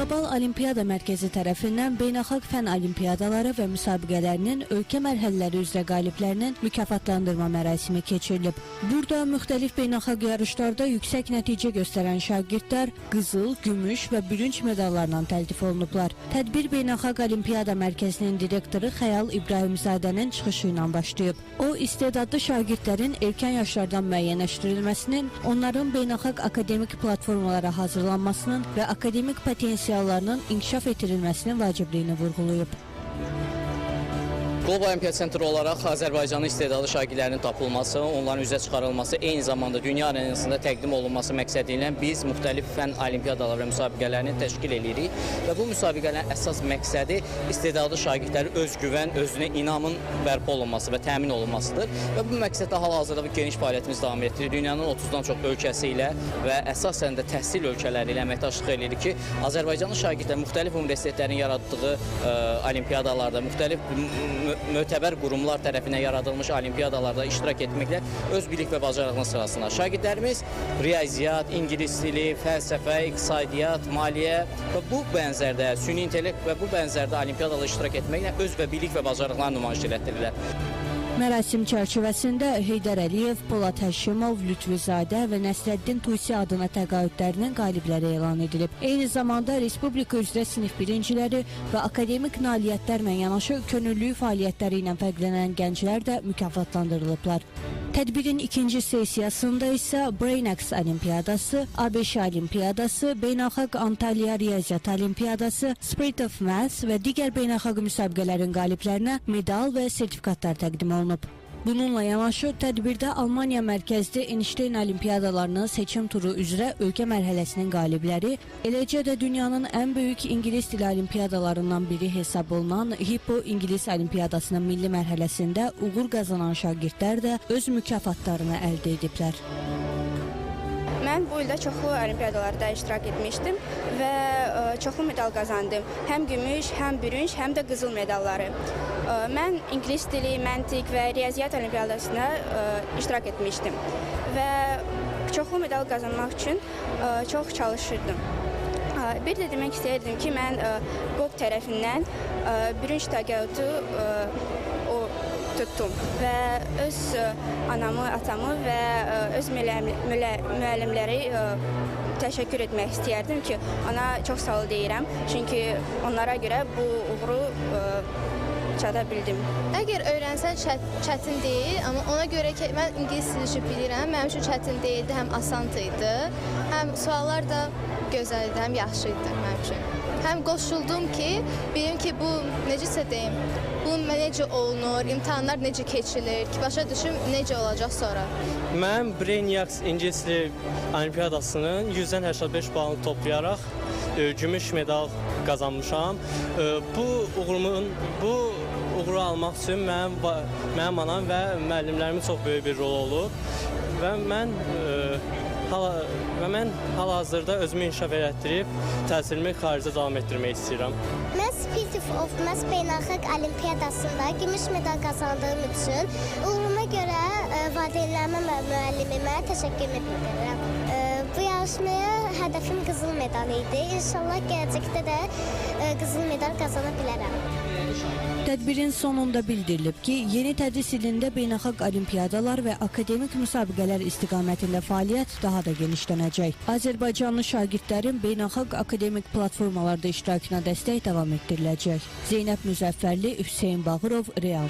Qlobal Olimpiada Mərkəzi tərəfindən beynəlxalq fən olimpiadaları və müsabiqələrinin ölkə mərhələləri üzrə qaliblərinin mükafatlandırma mərasimi keçirilib. Burada müxtəlif beynəlxalq yarışlarda yüksək nəticə göstərən şagirdlər qızıl, gümüş və bürünc medallarla təltif olunublar. Tədbir Beynəlxalq Olimpiada Mərkəzinin direktoru Xəyal İbrahimzadənin çıxışı ilə başlayıb. O, istedadlı şagirdlərin erkən yaşlardan müəyyənləşdirilməsinin, onların beynəlxalq akademik platformalara hazırlanmasının və akademik potensiallarının inkişaf etdirilməsinin vacibliyini vurğulayıb. Qlobal Olimpiada Sentri olaraq Azərbaycanın istedadlı şagirdlərinin tapılması, onların üzə çıxarılması, eyni zamanda dünya arenasında təqdim olunması məqsədi ilə biz müxtəlif fən olimpiadaları və müsabiqələrini təşkil edirik və bu müsabiqələrin əsas məqsədi istedadlı şagirdlərin özgüvən, özünə inamın bərpa olunması və təmin olunmasıdır və bu məqsəddə hal-hazırda bu geniş fəaliyyətimiz davam etdirir. Dünyanın 30-dan çox ölkəsi ilə və əsasən də təhsil ölkələri ilə əməkdaşlıq edirik ki, Azərbaycanlı şagirdlər müxtəlif universitetlərin yaratdığı olimpiadalarda, müxtəlif mötəbər qurumlar tərəfindən yaradılmış olimpiadalarda iştirak etməklə öz bilik və bacarığının sırasında. Şagirdlərimiz riyaziyyat, ingilis dili, fəlsəfə, iqtisadiyyat, maliyyə və bu bənzərdə süni intellekt və bu bənzərdə olimpiadalarda iştirak etməklə öz və bilik və bacarıqlarını nümayiş etdirirlər. Mərasim çərçivəsində Heydər Əliyev, Polad Həşimov, Lütfüzadə və Nəsrəddin Tusi adına təqaüdlərinin qalibləri elan edilib. Eyni zamanda Respublika üzrə sinif birinciləri və akademik nailiyyətlərlə yanaşı könüllü fəaliyyətləri ilə fərqlənən gənclər də mükafatlandırılıblar. Tədbirin ikinci sessiyasında isə BrainX Olimpiyadası, ABŞ Olimpiyadası, Beynəlxalq Antalya Riyaziyyat Olimpiyadası, Spirit of Math və digər beynəlxalq müsabiqələrin qaliblərinə medal və sertifikatlar təqdim olunub. Bununla yanaşı, tədbirdə Almaniya mərkəzli Einstein Olimpiyadalarının seçim turu üzrə ölkə mərhələsinin qalibləri, eləcə də dünyanın ən böyük İngilis dili olimpiyadalarından biri hesab olunan Hippo İngilis Olimpiyadasının milli mərhələsində uğur qazanan şagirdlər də öz mükafatlarını əldə ediblər. Mən bu ildə çoxlu olimpiadalarda iştirak etmişdim və çoxlu medal qazandım. Həm gümüş, həm bürünc, həm də qızıl medalları. Mən ingilis dili, məntiq və riyaziyyat olimpiyadasına iştirak etmişdim və çoxlu medal qazanmaq üçün çox çalışırdım. Bir də demək istəyirdim ki, mən QOQ tərəfindən bürünc təqaüdü tutdum və öz anamı, atamı və öz müəllimləri təşəkkür etmək istəyərdim ki, ona çox sağ ol deyirəm, çünki onlara görə bu uğuru çata bildim. Əgər öyrənsən çətin deyil, amma ona görə ki, mən ingilis dili bilirəm, mənim üçün çətin deyildi, həm asan idi, həm suallar da gözəl idi, həm yaxşı idi mənim üçün. Həm qoşuldum ki, bilim ki, bu necəsə deyim, bu necə olunur, imtahanlar necə keçilir, ki, başa düşüm necə olacaq sonra. Mən BrainX İngilis dili Olimpiyadasının 100-dən 85 balını toplayaraq gümüş medal qazanmışam. Bu uğuru almaq üçün mənim anam və müəllimlərimin çox böyük bir rolu olub və mən hal-hazırda özümü inkişaf etdirib təhsilimi xaricdə davam etdirmək istəyirəm. Mən Spirit of Math Beynəlxalq Olimpiyadasında gümüş medal qazandığım üçün uğuruma görə valideynlərimə və müəllimimə təşəkkür edirəm. Bu yarışmaya hədəfim qızıl medal idi. İnşallah gələcəkdə də qızıl medal qazana bilərəm. Tədbirin sonunda bildirilib ki, yeni tədris ilində beynəlxalq olimpiyadalar və akademik müsabiqələr istiqamətində fəaliyyət daha da genişlənəcək. Azərbaycanlı şagirdlərin beynəlxalq akademik platformalarda iştirakına dəstək davam etdiriləcək. Zeynəb Müzəffərli, Hüseyn Bağırov, Real.